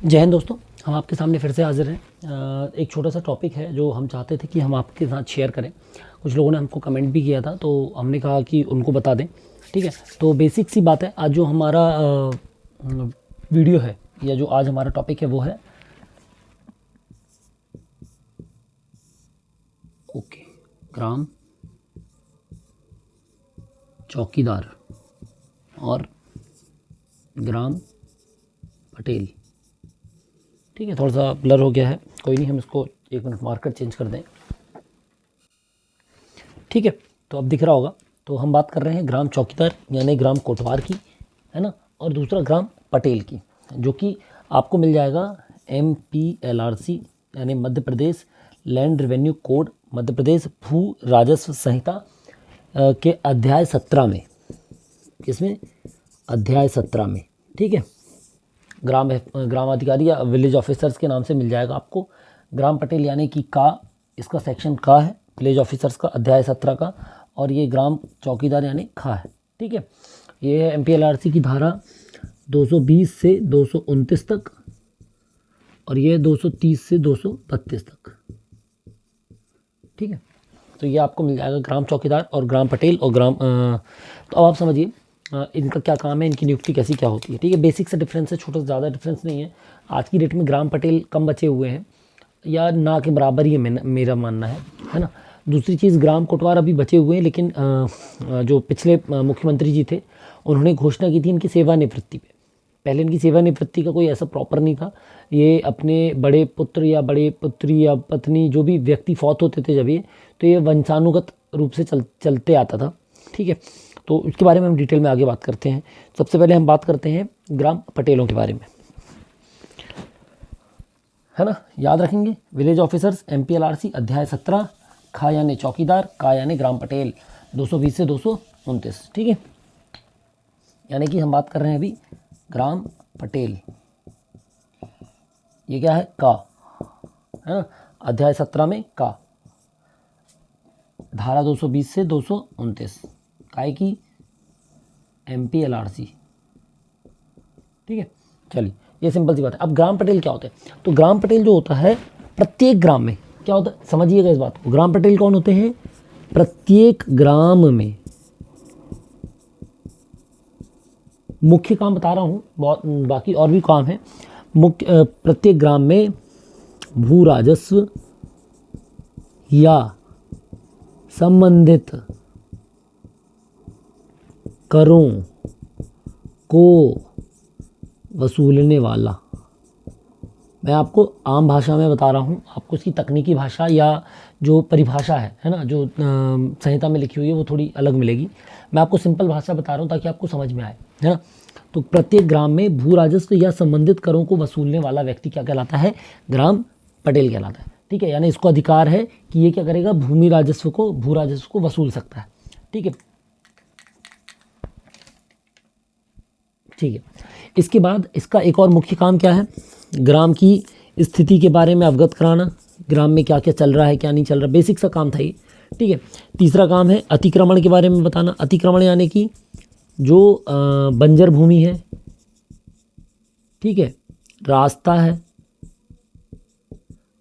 जय हिंद दोस्तों, हम आपके सामने फिर से हाजिर हैं। एक छोटा सा टॉपिक है जो हम चाहते थे कि हम आपके साथ शेयर करें। कुछ लोगों ने हमको कमेंट भी किया था, तो हमने कहा कि उनको बता दें। ठीक है, तो बेसिक सी बात है, आज जो हमारा वीडियो है या जो आज हमारा टॉपिक है वो है ग्राम चौकीदार और ग्राम पटेल। ठीक है, थोड़ा सा ब्लर हो गया है, कोई नहीं, हम इसको 1 मिनट मार्कर चेंज कर दें। ठीक है, तो अब दिख रहा होगा। तो हम बात कर रहे हैं ग्राम चौकीदार यानी ग्राम कोटवार की, है ना, और दूसरा ग्राम पटेल की, जो कि आपको मिल जाएगा MPLRC यानी Madhya Pradesh land revenue code, Madhya Pradesh भू राजस्व संहिता के अध्याय 17 में। किसमें? अध्याय 17 में। ठीक है, ग्राम अधिकारी या विलेज ऑफिसर्स के नाम से मिल जाएगा आपको। ग्राम पटेल यानी कि का, इसका सेक्शन का है, विलेज ऑफिसर्स का अध्याय 17 का, और ये ग्राम चौकीदार यानी खा है। ठीक है, ये है MPLRC की धारा 220 से 229 तक, और ये 230 से 232 तक। ठीक है, तो ये आपको मिल जाएगा ग्राम चौकीदार और ग्राम पटेल और ग्राम तो अब आप समझिए इनका क्या काम है, इनकी नियुक्ति कैसी क्या होती है। ठीक है, बेसिक से डिफरेंस है, छोटा सा, ज़्यादा डिफरेंस नहीं है। आज की डेट में ग्राम पटेल कम बचे हुए हैं या ना के बराबर ही है, मेरा मानना है ना। दूसरी चीज़, ग्राम कोटवार अभी बचे हुए हैं, लेकिन जो पिछले मुख्यमंत्री जी थे उन्होंने घोषणा की थी इनकी सेवानिवृत्ति पे। पहले इनकी सेवानिवृत्ति का कोई ऐसा प्रॉपर नहीं था। ये अपने बड़े पुत्र या बड़े पुत्री या पत्नी जो भी व्यक्ति फौत होते थे जब ये, तो ये वंशानुगत रूप से चलते आता था। ठीक है, तो इसके बारे में हम डिटेल में आगे बात करते हैं। सबसे पहले हम बात करते हैं ग्राम पटेलों के बारे में, है ना। याद रखेंगे, विलेज ऑफिसर्स MPLRC अध्याय 17, खा यानी चौकीदार, का यानी ग्राम पटेल, 220 से 229। ठीक है, यानी कि हम बात कर रहे हैं अभी ग्राम पटेल। ये क्या है? का, है ना, अध्याय 17 में का, धारा 220 से 229 काय की MPLRC। ठीक है, चलिए, ये सिंपल सी बात है। अब ग्राम पटेल क्या होते हैं? तो ग्राम पटेल जो होता है प्रत्येक ग्राम में क्या होता है, समझिएगा इस बात को। ग्राम पटेल कौन होते हैं? प्रत्येक ग्राम में, मुख्य काम बता रहा हूँ, बहुत बाकी और भी काम है। मुख्य प्रत्येक ग्राम में भू राजस्व या संबंधित करों को वसूलने वाला, मैं आपको आम भाषा में बता रहा हूँ, आपको इसकी तकनीकी भाषा या जो परिभाषा है ना, जो संहिता में लिखी हुई है वो थोड़ी अलग मिलेगी। मैं आपको सिंपल भाषा बता रहा हूँ ताकि आपको समझ में आए, है ना। तो प्रत्येक ग्राम में भू राजस्व या संबंधित करों को वसूलने वाला व्यक्ति क्या कहलाता है? ग्राम पटेल कहलाता है। ठीक है, यानी इसको अधिकार है कि ये क्या करेगा, भू राजस्व को वसूल सकता है। ठीक है, ठीक है। इसके बाद इसका एक और मुख्य काम क्या है? ग्राम की स्थिति के बारे में अवगत कराना, ग्राम में क्या क्या चल रहा है क्या नहीं चल रहा, बेसिक सा काम था ये। ठीक है, तीसरा काम है अतिक्रमण के बारे में बताना। अतिक्रमण यानी कि जो बंजर भूमि है, ठीक है, रास्ता है,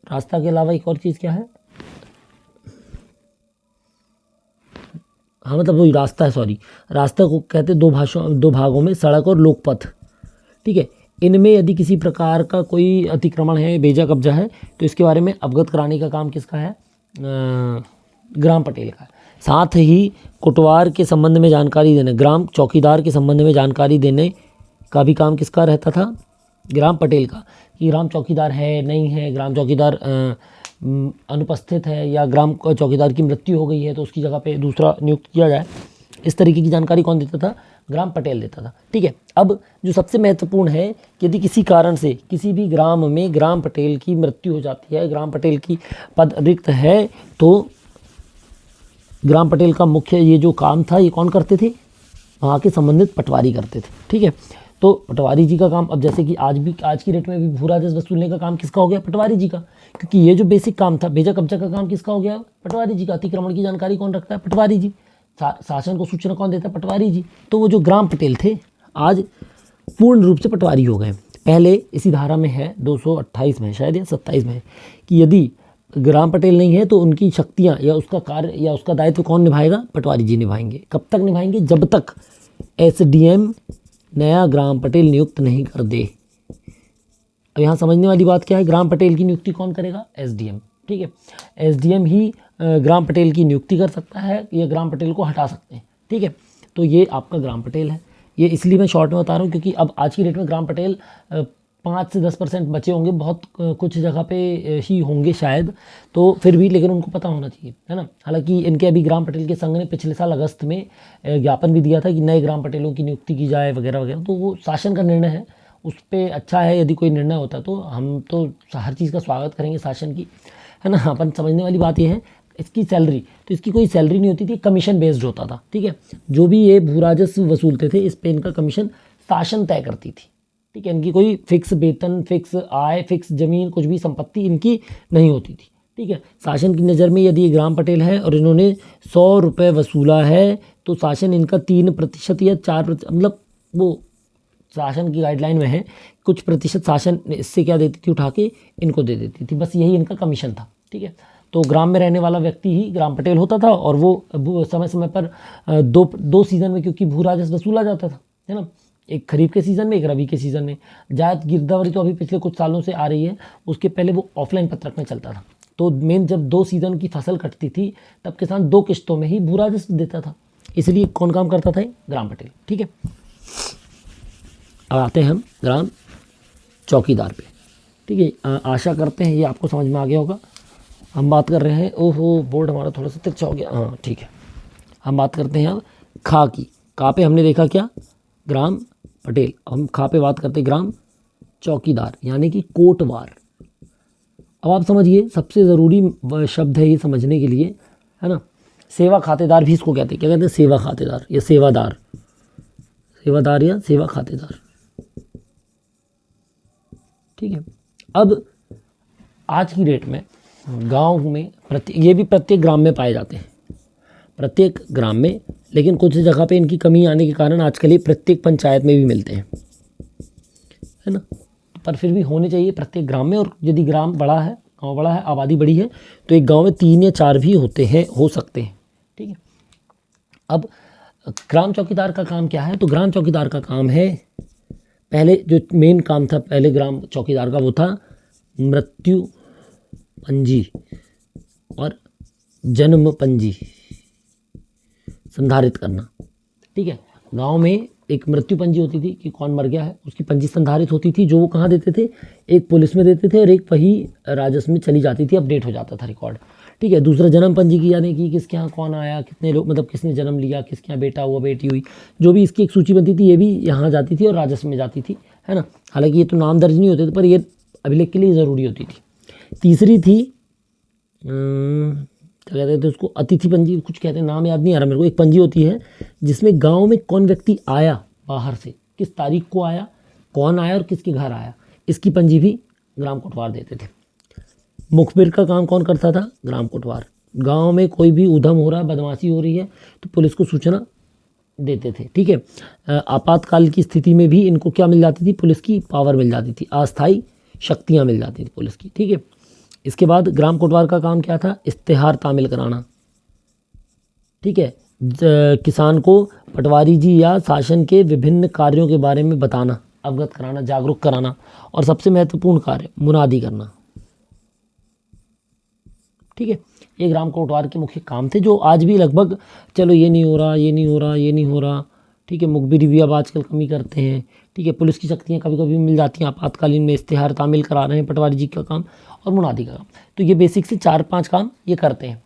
रास्ता के अलावा एक और चीज़ क्या है? हाँ, मतलब वही रास्ता है, सॉरी, रास्ता को कहते हैं दो भागों में, सड़क और लोकपथ। ठीक है, इनमें यदि किसी प्रकार का कोई अतिक्रमण है, बेजा कब्जा है, तो इसके बारे में अवगत कराने का काम किसका है? ग्राम पटेल का। साथ ही कोटवार के संबंध में जानकारी देने, ग्राम चौकीदार के संबंध में जानकारी देने का भी काम किसका रहता था? ग्राम पटेल का, कि ग्राम चौकीदार है नहीं है, ग्राम चौकीदार अनुपस्थित है या ग्राम चौकीदार की मृत्यु हो गई है तो उसकी जगह पे दूसरा नियुक्त किया जाए। इस तरीके की जानकारी कौन देता था? ग्राम पटेल देता था। ठीक है, अब जो सबसे महत्वपूर्ण है कि यदि किसी कारण से किसी भी ग्राम में ग्राम पटेल की मृत्यु हो जाती है, ग्राम पटेल की पद रिक्त है, तो ग्राम पटेल का मुख्य ये जो काम था ये कौन करते थे? वहाँ के संबंधित पटवारी करते थे। ठीक है, तो पटवारी जी का काम, अब जैसे कि आज की डेट में भी भू राजस्व वसूलने का काम किसका हो गया? पटवारी जी का, क्योंकि ये जो बेसिक काम था, बेजा कब्जा का काम किसका हो गया? पटवारी जी का। अतिक्रमण की जानकारी कौन रखता है? पटवारी जी। शासन को सूचना कौन देता है? पटवारी जी। तो वो जो ग्राम पटेल थे आज पूर्ण रूप से पटवारी हो गए। पहले इसी धारा में है 228 में शायद या 27 में है कि यदि ग्राम पटेल नहीं है तो उनकी शक्तियाँ या उसका कार्य या उसका दायित्व कौन निभाएगा? पटवारी जी निभाएंगे। कब तक निभाएंगे? जब तक एसडीएम नया ग्राम पटेल नियुक्त नहीं कर दे। अब यहाँ समझने वाली बात क्या है, ग्राम पटेल की नियुक्ति कौन करेगा? एसडीएम। ठीक है, एसडीएम ही ग्राम पटेल की नियुक्ति कर सकता है या ग्राम पटेल को हटा सकते हैं। ठीक है, तो ये आपका ग्राम पटेल है। ये इसलिए मैं शॉर्ट में बता रहा हूँ क्योंकि अब आज की डेट में ग्राम पटेल 5 से 10% बचे होंगे, बहुत कुछ जगह पे ही होंगे शायद, तो फिर भी लेकिन उनको पता होना चाहिए, है ना। हालांकि इनके अभी ग्राम पटेल के संघ ने पिछले साल अगस्त में ज्ञापन भी दिया था कि नए ग्राम पटेलों की नियुक्ति की जाए वगैरह वगैरह, तो वो शासन का निर्णय है, उस पर अच्छा है यदि कोई निर्णय होता तो हम तो हर चीज़ का स्वागत करेंगे शासन की, है ना। अपन समझने वाली बात यह है, इसकी सैलरी तो इसकी कोई सैलरी नहीं होती थी, कमीशन बेस्ड होता था। ठीक है, जो भी ये भू राजस्व वसूलते थे इस पे इनका कमीशन शासन तय करती थी। ठीक है, इनकी कोई फिक्स वेतन, फिक्स आय, फिक्स जमीन, कुछ भी संपत्ति इनकी नहीं होती थी। ठीक है, शासन की नज़र में यदि ग्राम पटेल है और इन्होंने 100 रुपये वसूला है तो शासन इनका 3% या 4%, मतलब वो शासन की गाइडलाइन में है, कुछ प्रतिशत शासन इससे क्या देती थी, उठा के इनको दे देती थी, बस यही इनका कमीशन था। ठीक है, तो ग्राम में रहने वाला व्यक्ति ही ग्राम पटेल होता था और वो समय समय पर दो सीज़न में, क्योंकि भू राजस्व वसूला जाता था, है ना, एक खरीफ के सीज़न में, एक रबी के सीज़न में। जायद गिरदावरी तो अभी पिछले कुछ सालों से आ रही है, उसके पहले वो ऑफलाइन पत्रक में चलता था। तो मेन जब 2 सीज़न की फसल कटती थी तब किसान 2 किस्तों में ही भू राजस्व देता था, इसलिए कौन काम करता था? ग्राम पटेल। ठीक है, अब आते हैं हम ग्राम चौकीदार पे। ठीक है, आशा करते हैं ये आपको समझ में आ गया होगा। हम बात कर रहे हैं, ओहो बोर्ड हमारा थोड़ा सा तिरछा हो गया, हाँ ठीक है। हम बात करते हैं अब खा की। का पे हमने देखा क्या? ग्राम पटेल। हम खा पे बात करते हैं ग्राम चौकीदार, यानी कि कोटवार। अब आप समझिए, सबसे ज़रूरी शब्द है ये समझने के लिए, है ना। सेवा खातेदार भी इसको कहते हैं। क्या कहते हैं? सेवा खातेदार या सेवादार, सेवादार या सेवा खातेदार। ठीक है, अब आज की डेट में गांव में ये भी प्रत्येक ग्राम में पाए जाते हैं, प्रत्येक ग्राम में, लेकिन कुछ जगह पे इनकी कमी आने के कारण आजकल ये प्रत्येक पंचायत में भी मिलते हैं, है ना। पर फिर भी होने चाहिए प्रत्येक ग्राम में, और यदि ग्राम बड़ा है, गांव बड़ा है, आबादी बड़ी है, तो एक गांव में 3 या 4 भी होते हैं, हो सकते हैं। ठीक है, अब ग्राम चौकीदार का काम क्या है? तो ग्राम चौकीदार का काम है, पहले जो मेन काम था पहले ग्राम चौकीदार का, वो था मृत्यु पंजी और जन्म पंजी संधारित करना। ठीक है, गांव में एक मृत्यु पंजी होती थी कि कौन मर गया है, उसकी पंजी संधारित होती थी, जो वो कहाँ देते थे? एक पुलिस में देते थे और एक वही राजस्व में चली जाती थी, अपडेट हो जाता था रिकॉर्ड। ठीक है, दूसरा जन्म पंजी की, यानी कि किसके यहाँ कौन आया, कितने लोग, मतलब किसने जन्म लिया, किसके यहाँ बेटा हुआ, बेटी हुई, जो भी इसकी एक सूची बनती थी, ये भी यहाँ जाती थी और राजस्व में जाती थी, है ना। हालांकि ये तो नाम दर्ज नहीं होते थे, पर ये अभिलेख के लिए ज़रूरी होती थी। तीसरी थी क्या कहते थे उसको, अतिथि पंजी कुछ कहते हैं, नाम याद नहीं आ रहा मेरे को। एक पंजी होती है जिसमें गांव में कौन व्यक्ति आया बाहर से, किस तारीख को आया, कौन आया और किसके घर आया, इसकी पंजी भी ग्राम कोटवार देते थे। मुखबिर का काम कौन करता था? ग्राम कोटवार। गांव में कोई भी उधम हो रहा है, बदमाशी हो रही है, तो पुलिस को सूचना देते थे। ठीक है, आपातकाल की स्थिति में भी इनको क्या मिल जाती थी? पुलिस की पावर मिल जाती थी, अस्थायी शक्तियाँ मिल जाती थी पुलिस की। ठीक है, इसके बाद ग्राम कोटवार का काम क्या था? इश्तेहार तामील कराना। ठीक है, किसान को पटवारी जी या शासन के विभिन्न कार्यों के बारे में बताना, अवगत कराना, जागरूक कराना, और सबसे महत्वपूर्ण कार्य मुनादी करना। ठीक है, ये ग्राम कोटवार के मुख्य काम थे, जो आज भी लगभग, चलो ये नहीं हो रहा, ये नहीं हो रहा, ये नहीं हो रहा। ठीक है, मुखबिरी भी अब आजकल कम ही करते हैं। ठीक है, पुलिस की शक्तियाँ कभी कभी मिल जाती हैं आपातकालीन में, इश्तेहार तामील करा रहे हैं पटवारी जी का काम, और मुनादी का काम। तो ये बेसिक से 4-5 काम ये करते हैं।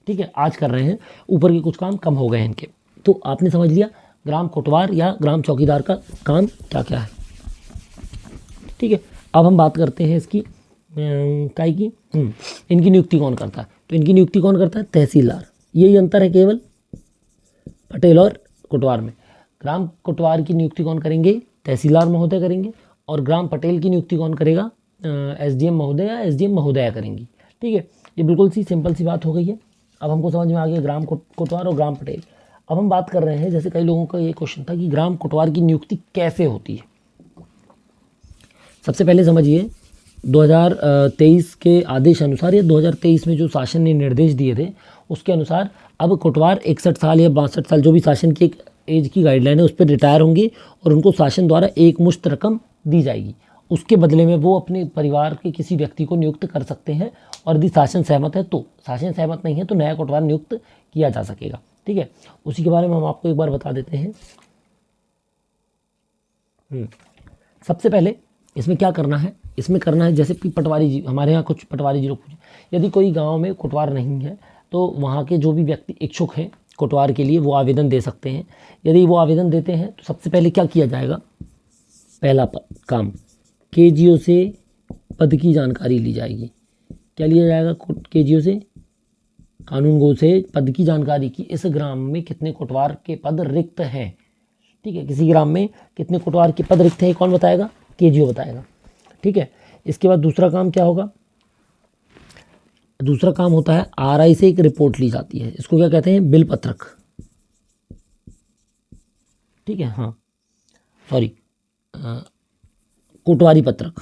ठीक है, आज कर रहे हैं, ऊपर के कुछ काम कम हो गए हैं इनके। तो आपने समझ लिया ग्राम कोटवार या ग्राम चौकीदार का काम क्या क्या है। ठीक है, अब हम बात करते हैं इसकी काय की इनकी नियुक्ति कौन करता है? तो इनकी नियुक्ति कौन करता है? तहसीलदार। यही अंतर है केवल पटेल और कोटवार में। ग्राम कोटवार की नियुक्ति कौन करेंगे? तहसीलदार महोदय करेंगे, और ग्राम पटेल की नियुक्ति कौन करेगा? एसडीएम महोदय या एसडीएम महोदया करेंगी। ठीक है, ये बिल्कुल सी सिंपल सी बात हो गई है। अब हमको समझ में आ गया ग्राम कोटवार और ग्राम पटेल। अब हम बात कर रहे हैं, जैसे कई लोगों का ये क्वेश्चन था कि ग्राम कोटवार की नियुक्ति कैसे होती है। सबसे पहले समझिए 2023 के आदेश अनुसार या 2023 में जो शासन ने निर्देश दिए थे उसके अनुसार अब कोटवार 61 साल या 62 साल जो भी शासन की एक एज की गाइडलाइन है उस पर रिटायर होंगे और उनको शासन द्वारा एक मुश्त रकम दी जाएगी। उसके बदले में वो अपने परिवार के किसी व्यक्ति को नियुक्त कर सकते हैं और यदि शासन सहमत है तो, शासन सहमत नहीं है तो नया कोटवार नियुक्त किया जा सकेगा। ठीक है, उसी के बारे में हम आपको एक बार बता देते हैं। सबसे पहले इसमें क्या करना है, इसमें करना है जैसे कि पटवारी जी, हमारे यहाँ कुछ पटवारी जी लोग पूछे, यदि कोई गांव में कोटवार नहीं है तो वहाँ के जो भी व्यक्ति इच्छुक हैं कोटवार के लिए वो आवेदन दे सकते हैं। यदि वो आवेदन देते हैं तो सबसे पहले क्या किया जाएगा, पहला काम केजीओ से पद की जानकारी ली जाएगी। क्या लिया जाएगा, केजीओ से, कानून गो से पद की जानकारी की इस ग्राम में कितने कोटवार के पद रिक्त हैं। ठीक है, किसी ग्राम में कितने कोटवार के पद रिक्त हैं कौन बताएगा, केजीओ बताएगा। ठीक है, इसके बाद दूसरा काम क्या होगा, दूसरा काम होता है आरआई से एक रिपोर्ट ली जाती है, इसको क्या कहते हैं, बिल पत्रक। ठीक है, हाँ सॉरी, कोटवारी पत्रक,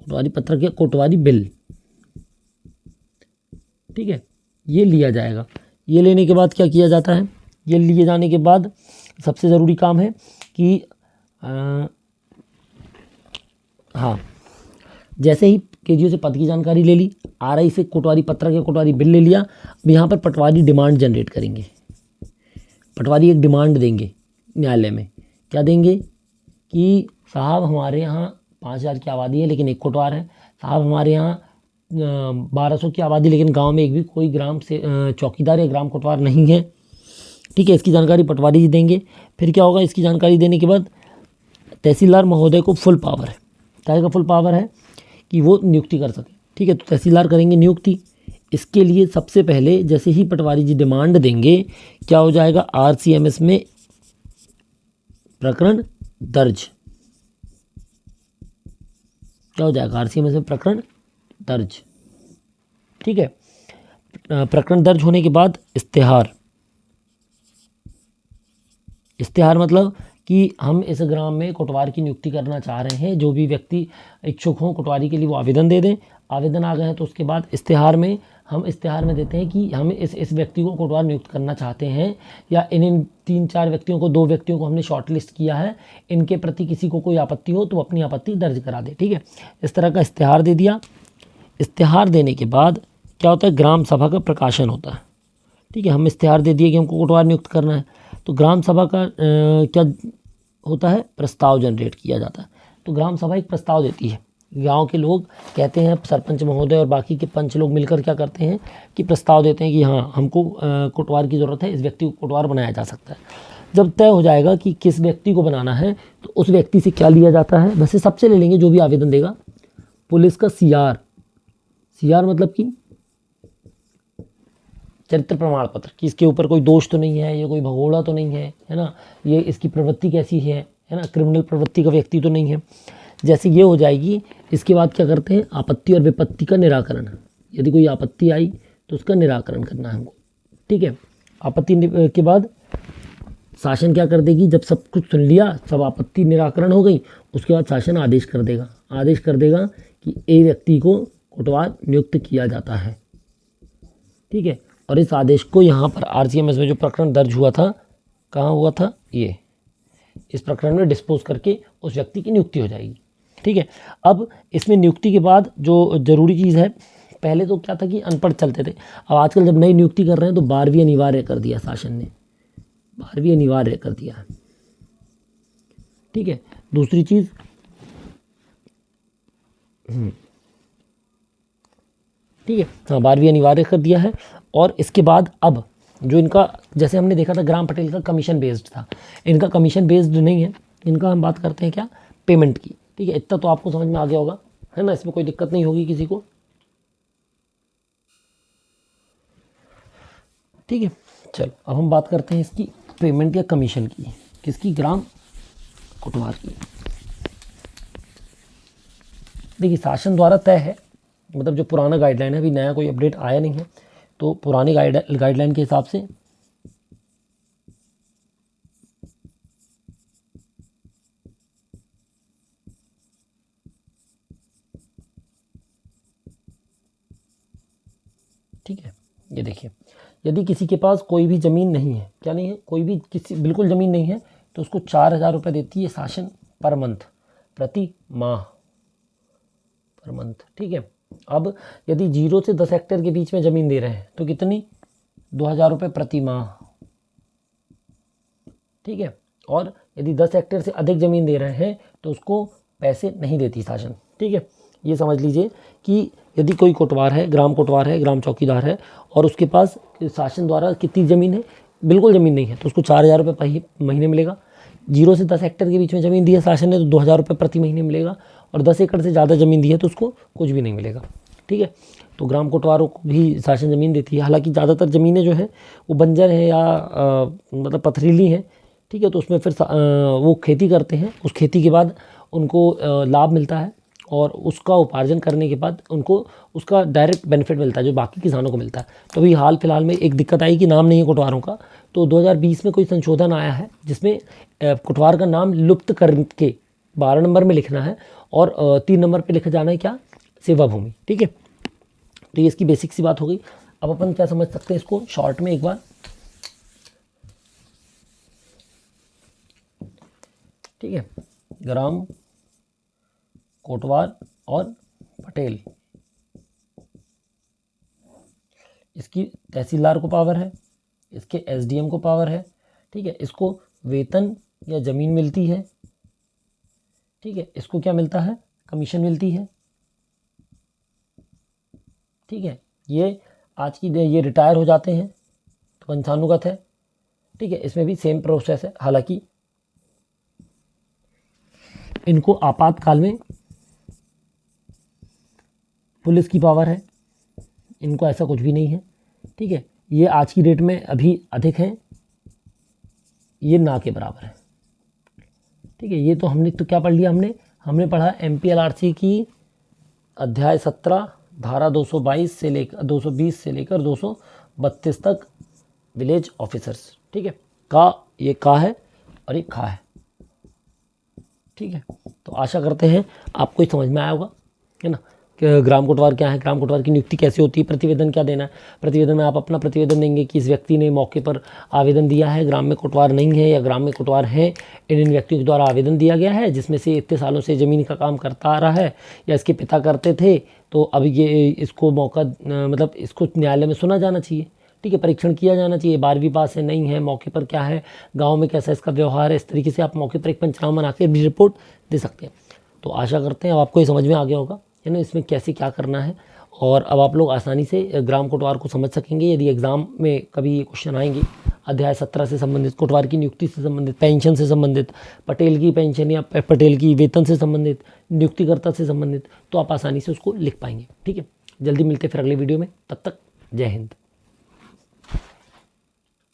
कोटवारी पत्रक या कोटवारी बिल। ठीक है, ये लिया जाएगा। ये लेने के बाद क्या किया जाता है, ये लिए जाने के बाद सबसे ज़रूरी काम है कि हाँ, जैसे ही केजीओ से पद की जानकारी ले ली, आरआई से कोटवारी पत्रक या कोटवारी बिल ले लिया, अब यहाँ पर पटवारी डिमांड जनरेट करेंगे। पटवारी एक डिमांड देंगे न्यायालय में, क्या देंगे कि साहब हमारे यहाँ 5000 की आबादी है लेकिन एक कोटवार है, साहब हमारे यहाँ 1200 की आबादी लेकिन गांव में एक भी कोई ग्राम से चौकीदार या ग्राम कोटवार नहीं है। ठीक है, इसकी जानकारी पटवारी जी देंगे। फिर क्या होगा, इसकी जानकारी देने के बाद तहसीलदार महोदय को फुल पावर है, क्या का फुल पावर है कि वो नियुक्ति कर सके। ठीक है, तो तहसीलदार करेंगे नियुक्ति। इसके लिए सबसे पहले जैसे ही पटवारी जी डिमांड देंगे क्या हो जाएगा, आरसीएमएस में प्रकरण दर्ज, क्या हो जाएगा, आरसीएमएस में प्रकरण दर्ज। ठीक है, प्रकरण दर्ज होने के बाद इस्तेहार, इस्तेहार मतलब कि हम इस ग्राम में कोटवार की नियुक्ति करना चाह रहे हैं, जो भी व्यक्ति इच्छुक हों कोटवारी के लिए वो आवेदन दे दें। आवेदन आ गए हैं तो उसके बाद इस्तेहार में हम इस्तेहार में देते हैं कि हम इस व्यक्ति को कोटवार नियुक्त करना चाहते हैं, या इन 3-4 व्यक्तियों को, 2 व्यक्तियों को हमने शॉर्ट लिस्ट किया है, इनके प्रति किसी को कोई आपत्ति हो तो अपनी आपत्ति दर्ज करा दे। ठीक है, इस तरह का इस्तेहार दे दिया। इस्तेहार देने के बाद क्या होता है, ग्राम सभा का प्रकाशन होता है। ठीक है, हम इस्तेहार दे दिए कि हमको कोटवार नियुक्त करना है, तो ग्राम सभा का क्या होता है, प्रस्ताव जनरेट किया जाता है। तो ग्राम सभा एक प्रस्ताव देती है, गांव के लोग कहते हैं, सरपंच महोदय और बाकी के पंच लोग मिलकर क्या करते हैं कि प्रस्ताव देते हैं कि हाँ हमको कोटवार की ज़रूरत है, इस व्यक्ति को कोटवार बनाया जा सकता है। जब तय हो जाएगा कि किस व्यक्ति को बनाना है तो उस व्यक्ति से क्या लिया जाता है, वैसे सबसे ले लेंगे जो भी आवेदन देगा, पुलिस का सीआर, सीआर मतलब कि चरित्र प्रमाण पत्र, कि इसके ऊपर कोई दोष तो नहीं है, ये कोई भगोड़ा तो नहीं है ना, ये इसकी प्रवृत्ति कैसी है ना, क्रिमिनल प्रवृत्ति का व्यक्ति तो नहीं है। जैसे ये हो जाएगी, इसके बाद क्या करते हैं, आपत्ति और विपत्ति का निराकरण। यदि कोई आपत्ति आई तो उसका निराकरण करना है हमको। ठीक है, आपत्ति के बाद शासन क्या कर देगी, जब सब कुछ सुन लिया, सब आपत्ति निराकरण हो गई, उसके बाद शासन आदेश कर देगा, आदेश कर देगा कि ए व्यक्ति को कोटवार नियुक्त किया जाता है। ठीक है, और इस आदेश को यहाँ पर आरसीएमएस में जो प्रकरण दर्ज हुआ था, कहाँ हुआ था, ये इस प्रकरण में डिस्पोज करके उस व्यक्ति की नियुक्ति हो जाएगी। ठीक है, अब इसमें नियुक्ति के बाद जो जरूरी चीज़ है, पहले तो क्या था कि अनपढ़ चलते थे, अब आजकल जब नई नियुक्ति कर रहे हैं तो 12वीं अनिवार्य कर दिया शासन ने, 12वीं अनिवार्य कर दिया है। ठीक है, दूसरी चीज़ ठीक है, हाँ 12वीं अनिवार्य कर दिया है। और इसके बाद अब जो इनका, जैसे हमने देखा था ग्राम पटेल का कमीशन बेस्ड था, इनका कमीशन बेस्ड नहीं है, इनका हम बात करते हैं क्या, पेमेंट की। ठीक है, इतना तो आपको समझ में आ गया होगा, है ना, इसमें कोई दिक्कत नहीं होगी किसी को। ठीक है, चलो अब हम बात करते हैं इसकी पेमेंट या कमीशन की, किसकी, ग्राम कोटवार की। देखिए शासन द्वारा तय है, मतलब जो पुराना गाइडलाइन है, अभी नया कोई अपडेट आया नहीं है, तो पुरानी गाइडलाइन के हिसाब से ठीक है, ये देखिए, यदि किसी के पास कोई भी ज़मीन नहीं है, क्या नहीं है, कोई भी किसी बिल्कुल ज़मीन नहीं है, तो उसको 4,000 रुपये देती है शासन पर मंथ, प्रति माह, पर मंथ। ठीक है, अब यदि 0 से 10 हेक्टेयर के बीच में ज़मीन दे रहे हैं तो कितनी, 2,000 रुपये प्रति माह। ठीक है, और यदि 10 हेक्टेयर से अधिक ज़मीन दे रहे हैं तो उसको पैसे नहीं देती शासन। ठीक है, ये समझ लीजिए कि यदि कोई कोटवार है, ग्राम चौकीदार है, और उसके पास शासन द्वारा कितनी ज़मीन है, बिल्कुल ज़मीन नहीं है, तो उसको 4,000 रुपये महीने मिलेगा। 0 से 10 हेक्टेयर के बीच में ज़मीन दी है शासन ने तो 2,000 रुपये प्रति महीने मिलेगा, और 10 एकड़ से ज़्यादा ज़मीन दी है तो उसको कुछ भी नहीं मिलेगा। ठीक है, तो ग्राम कोटवारों को भी शासन ज़मीन देती है। हालांकि ज़्यादातर ज़मीनें जो है वो बंजर है या मतलब पथरीली हैं। ठीक है, तो उसमें फिर वो खेती करते हैं, उस खेती के बाद उनको लाभ मिलता है, और उसका उपार्जन करने के बाद उनको उसका डायरेक्ट बेनिफिट मिलता है जो बाकी किसानों को मिलता है। तो अभी हाल फिलहाल में एक दिक्कत आई कि नाम नहीं है कोटवारों का, तो 2020 में कोई संशोधन आया है जिसमें कोटवार का नाम लुप्त करके 12 नंबर में लिखना है, और 3 नंबर पे लिखा जाना है क्या, सेवा भूमि। ठीक है, तो ये इसकी बेसिक सी बात हो गई। अब अपन क्या समझ सकते हैं इसको शॉर्ट में एक बार। ठीक है, ग्राम कोटवार और पटेल, इसकी तहसीलदार को पावर है, इसके एसडीएम को पावर है। ठीक है, इसको वेतन या ज़मीन मिलती है। ठीक है, इसको क्या मिलता है, कमीशन मिलती है। ठीक है, ये आज की ये रिटायर हो जाते हैं तो पंचानुगत है। ठीक है, इसमें भी सेम प्रोसेस है, हालांकि इनको आपातकाल में पुलिस की पावर है, इनको ऐसा कुछ भी नहीं है। ठीक है, ये आज की डेट में अभी अधिक हैं, ये ना के बराबर है। ठीक है, ये तो हमने तो क्या पढ़ लिया, हमने पढ़ा MPLRC की अध्याय 17 धारा 222 से लेकर 220 से लेकर 232 तक विलेज ऑफिसर्स। ठीक है, ये का है और ये खा है। ठीक है, तो आशा करते हैं आपको ही समझ में आया होगा, है ना, कि ग्राम कोटवार क्या है, ग्राम कोटवार की नियुक्ति कैसे होती है, प्रतिवेदन क्या देना है। प्रतिवेदन में आप अपना प्रतिवेदन देंगे कि इस व्यक्ति ने मौके पर आवेदन दिया है, ग्राम में कोटवार नहीं है या ग्राम में कोटवार है, इन व्यक्तियों के द्वारा आवेदन दिया गया है, जिसमें से इतने सालों से ज़मीन का काम करता आ रहा है या इसके पिता करते थे, तो अब ये इसको मौका मतलब इसको न्यायालय में सुना जाना चाहिए। ठीक है, परीक्षण किया जाना चाहिए, 12वीं पास है नहीं है, मौके पर क्या है, गांव में कैसा इसका व्यवहार है, इस तरीके से आप मौके पर एक पंचनामा बना के भी रिपोर्ट दे सकते हैं। तो आशा करते हैं अब आपको ये समझ में आ गया होगा, है ना, इसमें कैसे क्या करना है, और अब आप लोग आसानी से ग्राम कोटवार को समझ सकेंगे। यदि एग्ज़ाम में कभी ये क्वेश्चन आएंगे अध्याय 17 से संबंधित, कोटवार की नियुक्ति से संबंधित, पेंशन से संबंधित, पटेल की पेंशन या पटेल की वेतन से संबंधित, नियुक्तिकर्ता से संबंधित, तो आप आसानी से उसको लिख पाएंगे। ठीक है, जल्दी मिलते फिर अगले वीडियो में, तब तक जय हिंद।